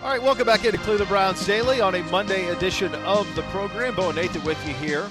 All right, welcome back into Cleveland Browns Daily on a Monday edition of the program. Beau and Nathan with you here.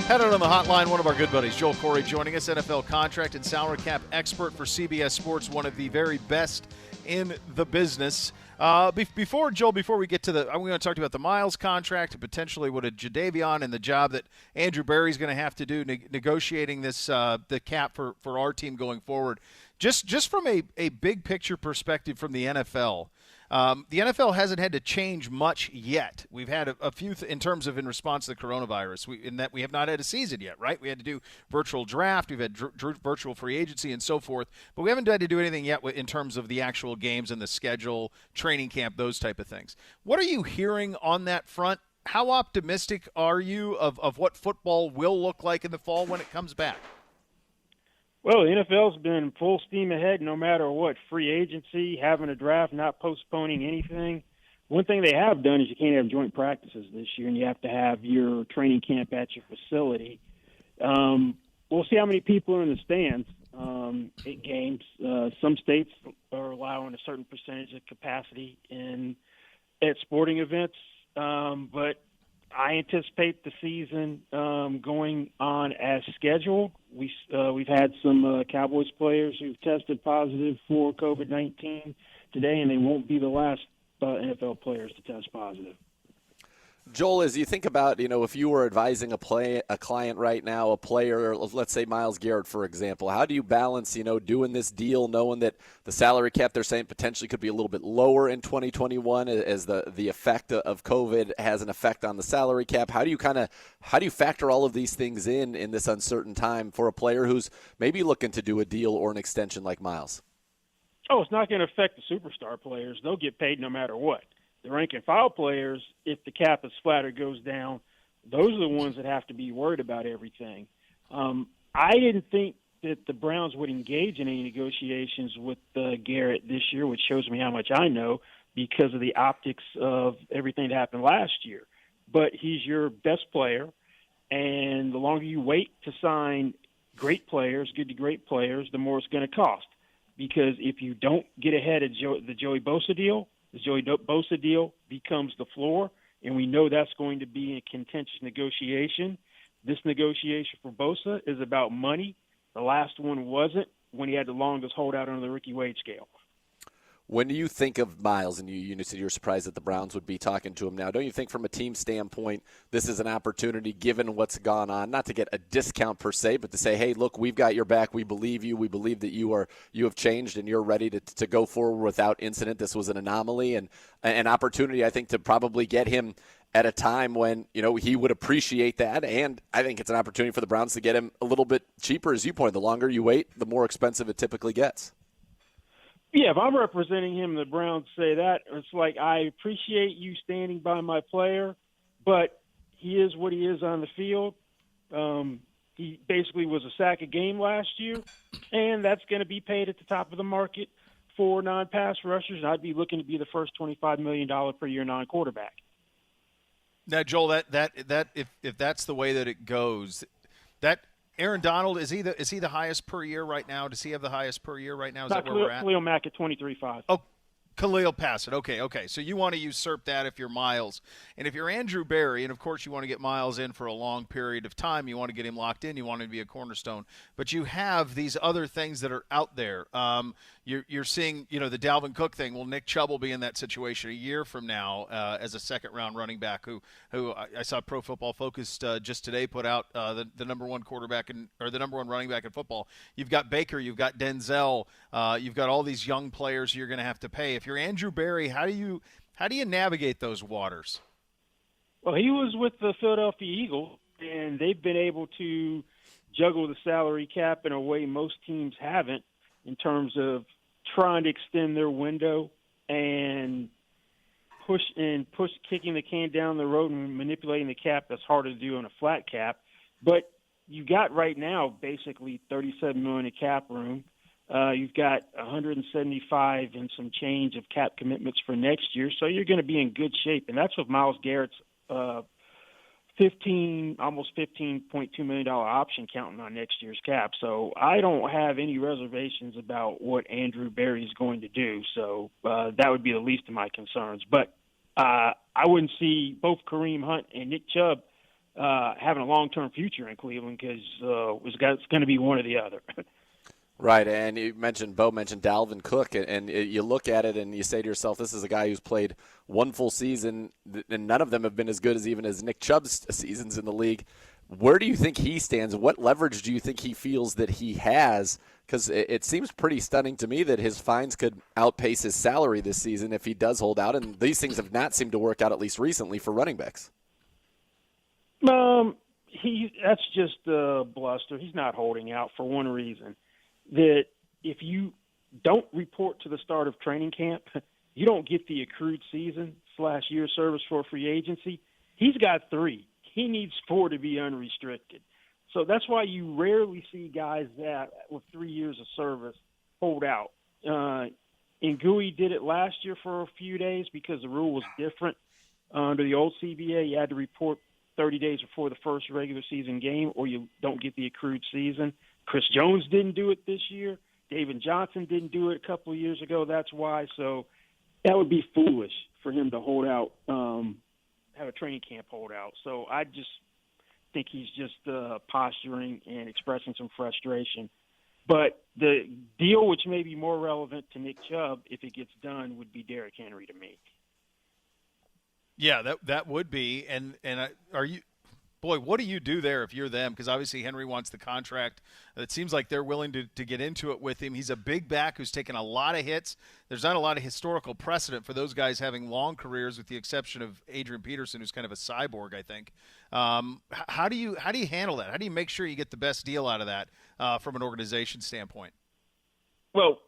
Head out on the hotline, one of our good buddies, Joel Corry, joining us, NFL contract and salary cap expert for CBS Sports, one of the very best in the business. Before we get to I'm going to talk about the Myles contract and potentially what a Jadeveon and the job that Andrew Berry's going to have to do negotiating this the cap for our team going forward. Just from a big picture perspective from the NFL. The NFL hasn't had to change much yet. We've had a few in terms of in response to the coronavirus. In that we have not had a season yet, right? We had to do virtual draft. We've had virtual free agency and so forth. But we haven't had to do anything yet in terms of the actual games and the schedule, training camp, those type of things. What are you hearing on that front? How optimistic are you of what football will look like in the fall when it comes back? Well, the NFL's been full steam ahead no matter what. Free agency, having a draft, not postponing anything. One thing they have done is you can't have joint practices this year, and you have to have your training camp at your facility. We'll see how many people are in the stands at games. Some states are allowing a certain percentage of capacity at sporting events, but I anticipate the season going on as scheduled. We've had some Cowboys players who've tested positive for COVID-19 today, and they won't be the last NFL players to test positive. Joel, as you think about, if you were advising a client right now, a player, let's say Myles Garrett, for example, how do you balance, doing this deal, knowing that the salary cap they're saying potentially could be a little bit lower in 2021 as the effect of COVID has an effect on the salary cap? How do you factor all of these things in this uncertain time for a player who's maybe looking to do a deal or an extension like Myles? Oh, it's not going to affect the superstar players. They'll get paid no matter what. The rank and file players, if the cap is flat or goes down, those are the ones that have to be worried about everything. I didn't think that the Browns would engage in any negotiations with Garrett this year, which shows me how much I know because of the optics of everything that happened last year. But he's your best player, and the longer you wait to sign great players, good to great players, the more it's going to cost. Because if you don't get ahead of the Joey Bosa deal, the Joey Bosa deal becomes the floor, and we know that's going to be a contentious negotiation. This negotiation for Bosa is about money. The last one wasn't when he had the longest holdout on the rookie wage scale. When you think of Myles, and you said you're surprised that the Browns would be talking to him now, don't you think from a team standpoint this is an opportunity, given what's gone on, not to get a discount per se, but to say, hey, look, we've got your back. We believe you. We believe that you have changed and you're ready to go forward without incident. This was an anomaly and an opportunity, I think, to probably get him at a time when, he would appreciate that. And I think it's an opportunity for the Browns to get him a little bit cheaper, as you pointed. The longer you wait, the more expensive it typically gets. Yeah, if I'm representing him, the Browns say that. It's like, I appreciate you standing by my player, but he is what he is on the field. He basically was a sack a game last year, and that's going to be paid at the top of the market for non-pass rushers. I'd be looking to be the first $25 million per year non-quarterback. Now, Joel, that if that's the way that it goes, that Aaron Donald, is he the highest per year right now? Does he have the highest per year right now? Is that where we're at? Khalil Mack at 23.5. Oh, Khalil passed it. Okay. So you want to usurp that if you're Myles. And if you're Andrew Berry, and of course you want to get Myles in for a long period of time, you want to get him locked in, you want him to be a cornerstone. But you have these other things that are out there. You're seeing, the Dalvin Cook thing. Well, Nick Chubb will be in that situation a year from now as a second-round running back who I saw Pro Football Focus just today put out the number one quarterback or the number one running back in football. You've got Baker, you've got Denzel, you've got all these young players you're going to have to pay. If you're Andrew Berry, how do you navigate those waters? Well, he was with the Philadelphia Eagles, and they've been able to juggle the salary cap in a way most teams haven't, in terms of trying to extend their window and push kicking the can down the road and manipulating the cap. That's harder to do on a flat cap. But you got right now basically $37 million in cap room. You've got 175 and some change of cap commitments for next year, so you're going to be in good shape. And that's with Myles Garrett's almost $15.2 million option counting on next year's cap. So I don't have any reservations about what Andrew Berry is going to do. So that would be the least of my concerns. But I wouldn't see both Kareem Hunt and Nick Chubb having a long-term future in Cleveland because it's going to be one or the other. Right, and Beau mentioned Dalvin Cook, and you look at it and you say to yourself, this is a guy who's played one full season, and none of them have been as good as even as Nick Chubb's seasons in the league. Where do you think he stands? What leverage do you think he feels that he has? Because it seems pretty stunning to me that his fines could outpace his salary this season if he does hold out, and these things have not seemed to work out, at least recently, for running backs. That's just bluster. He's not holding out for one reason. That if you don't report to the start of training camp, you don't get the accrued season / year service for free agency. He's got 3. He needs 4 to be unrestricted. So that's why you rarely see guys that with 3 years of service hold out. Ngui did it last year for a few days because the rule was different. Under the old CBA, you had to report 30 days before the first regular season game or you don't get the accrued season. Chris Jones didn't do it this year. David Johnson didn't do it a couple of years ago. That's why. So that would be foolish for him to hold out, have a training camp holdout. So I just think he's just posturing and expressing some frustration. But the deal which may be more relevant to Nick Chubb, if it gets done, would be Derrick Henry to me. Yeah, that would be. And are you – boy, what do you do there if you're them? Because obviously Henry wants the contract. It seems like they're willing to get into it with him. He's a big back who's taken a lot of hits. There's not a lot of historical precedent for those guys having long careers, with the exception of Adrian Peterson, who's kind of a cyborg, I think. How do you handle that? How do you make sure you get the best deal out of that from an organization standpoint? Well,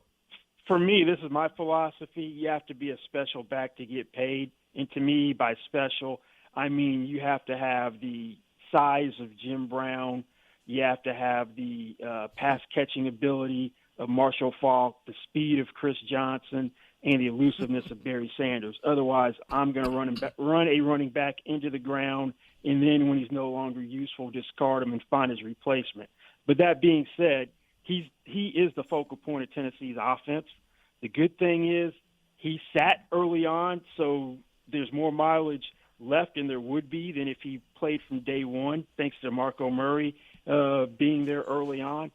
for me, this is my philosophy. You have to be a special back to get paid. And to me, by special, I mean, you have to have the size of Jim Brown. You have to have the pass-catching ability of Marshall Faulk, the speed of Chris Johnson, and the elusiveness of Barry Sanders. Otherwise, I'm going to run a running back into the ground, and then when he's no longer useful, discard him and find his replacement. But that being said, he is the focal point of Tennessee's offense. The good thing is he sat early on, so there's more mileage left than there would be than if he played from day one, thanks to Marco Murray being there early on.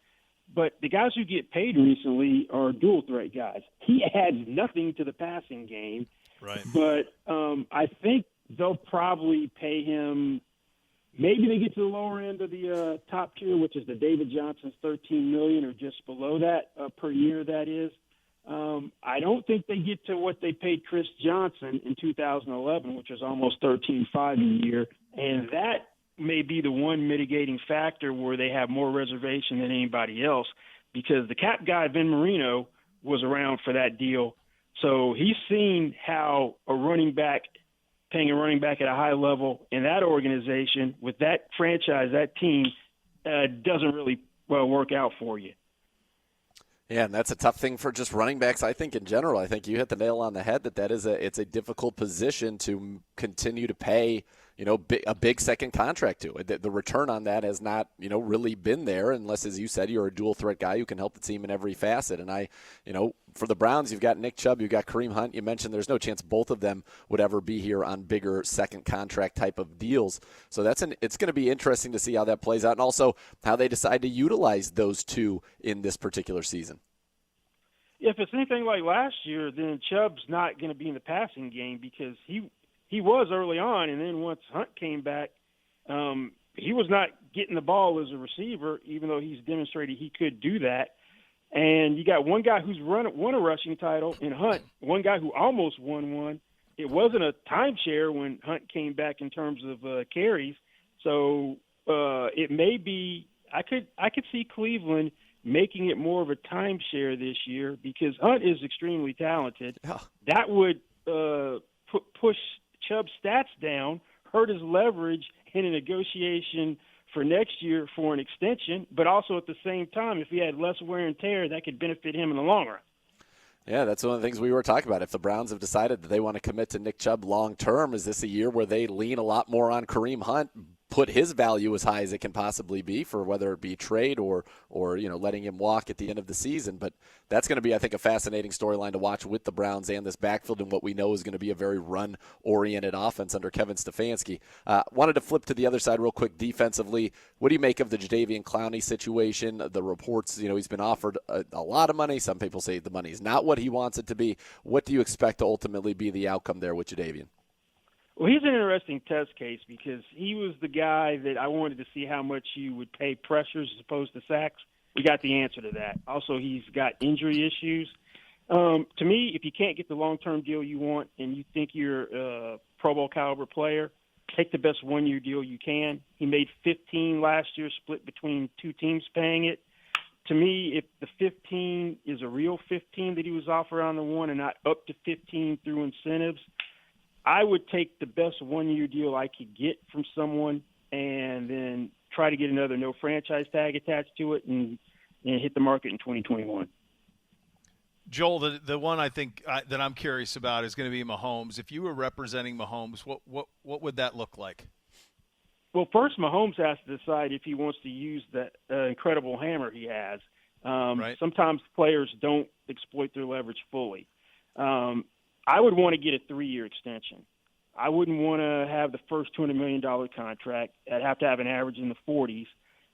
But the guys who get paid recently are dual threat guys. He adds nothing to the passing game. Right. But I think they'll probably pay him. Maybe they get to the lower end of the top tier, which is the David Johnson's $13 million or just below that per year. That is. I don't think they get to what they paid Chris Johnson in 2011, which was almost $13.5 a year, and that may be the one mitigating factor where they have more reservation than anybody else, because the cap guy, Vin Marino, was around for that deal. So he's seen how paying a running back at a high level in that organization with that franchise, that team, doesn't really work out for you. Yeah, and that's a tough thing for just running backs, I think, in general. I think you hit the nail on the head that it's a difficult position to continue to pay, a big second contract to. The return on that has not, really been there unless, as you said, you're a dual threat guy who can help the team in every facet. And for the Browns, you've got Nick Chubb, you've got Kareem Hunt. You mentioned there's no chance both of them would ever be here on bigger second contract type of deals. So it's going to be interesting to see how that plays out, and also how they decide to utilize those two in this particular season. If it's anything like last year, then Chubb's not going to be in the passing game because he was early on, and then once Hunt came back, he was not getting the ball as a receiver, even though he's demonstrated he could do that. And you got one guy who's won a rushing title in Hunt, one guy who almost won one. It wasn't a timeshare when Hunt came back in terms of carries. So it may be I could see Cleveland making it more of a timeshare this year because Hunt is extremely talented. Yeah. That would push Chubb's stats down, hurt his leverage in a negotiation for next year for an extension, but also at the same time, if he had less wear and tear, that could benefit him in the long run. Yeah, that's one of the things we were talking about. If the Browns have decided that they want to commit to Nick Chubb long term, is this a year where they lean a lot more on Kareem Hunt, put his value as high as it can possibly be for whether it be trade or letting him walk at the end of the season. But that's going to be, I think, a fascinating storyline to watch with the Browns and this backfield and what we know is going to be a very run-oriented offense under Kevin Stefanski. Wanted to flip to the other side real quick defensively. What do you make of the Jadeveon Clowney situation? The reports, he's been offered a lot of money. Some people say the money is not what he wants it to be. What do you expect to ultimately be the outcome there with Jadeveon? Well, he's an interesting test case because he was the guy that I wanted to see how much you would pay pressures as opposed to sacks. We got the answer to that. Also, he's got injury issues. To me, if you can't get the long-term deal you want and you think you're a Pro Bowl caliber player, take the best one-year deal you can. He made 15 last year, split between two teams paying it. To me, if the 15 is a real 15 that he was offered on the one and not up to 15 through incentives, I would take the best one-year deal I could get from someone and then try to get another no franchise tag attached to it and hit the market in 2021. Joel, the one I think that I'm curious about is going to be Mahomes. If you were representing Mahomes, what would that look like? Well, first, Mahomes has to decide if he wants to use that incredible hammer he has. Right. Sometimes players don't exploit their leverage fully. I would want to get a 3-year extension. I wouldn't want to have the first $200 million contract. I'd have to have an average in the 40s.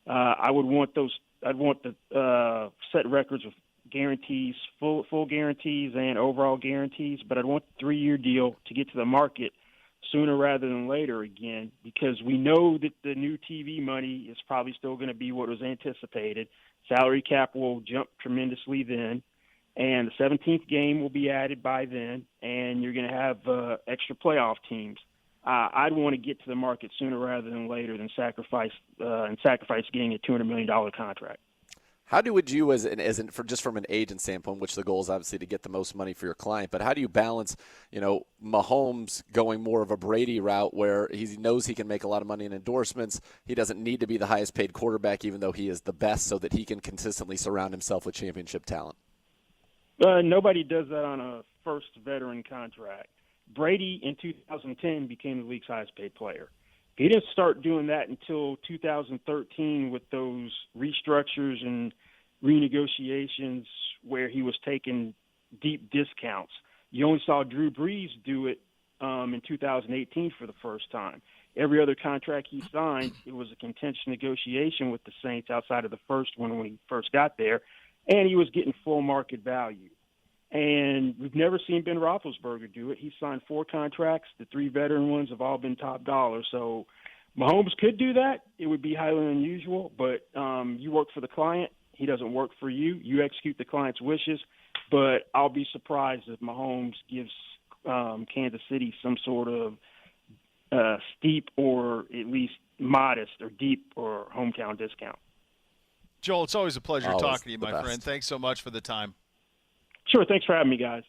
I'd want the set records of guarantees, full guarantees and overall guarantees, but I'd want the 3-year deal to get to the market sooner rather than later again, because we know that the new TV money is probably still going to be what was anticipated. Salary cap will jump tremendously then, and the 17th game will be added by then, and you're going to have extra playoff teams. I'd want to get to the market sooner rather than later than sacrifice getting a $200 million contract. How would you, just from an agent standpoint, which the goal is obviously to get the most money for your client, but how do you balance, Mahomes going more of a Brady route where he knows he can make a lot of money in endorsements, he doesn't need to be the highest paid quarterback even though he is the best, so that he can consistently surround himself with championship talent? Nobody does that on a first veteran contract. Brady in 2010 became the league's highest paid player. He didn't start doing that until 2013 with those restructures and renegotiations where he was taking deep discounts. You only saw Drew Brees do it in 2018 for the first time. Every other contract he signed, it was a contentious negotiation with the Saints outside of the first one when he first got there, and he was getting full market value. And we've never seen Ben Roethlisberger do it. He signed 4 contracts. The 3 veteran ones have all been top dollar. So Mahomes could do that. It would be highly unusual, but you work for the client. He doesn't work for you. You execute the client's wishes. But I'll be surprised if Mahomes gives Kansas City some sort of steep or at least modest or deep or hometown discount. Joel, it's always a pleasure talking to you, my best. friend. Thanks so much for the time. Sure. Thanks for having me, guys.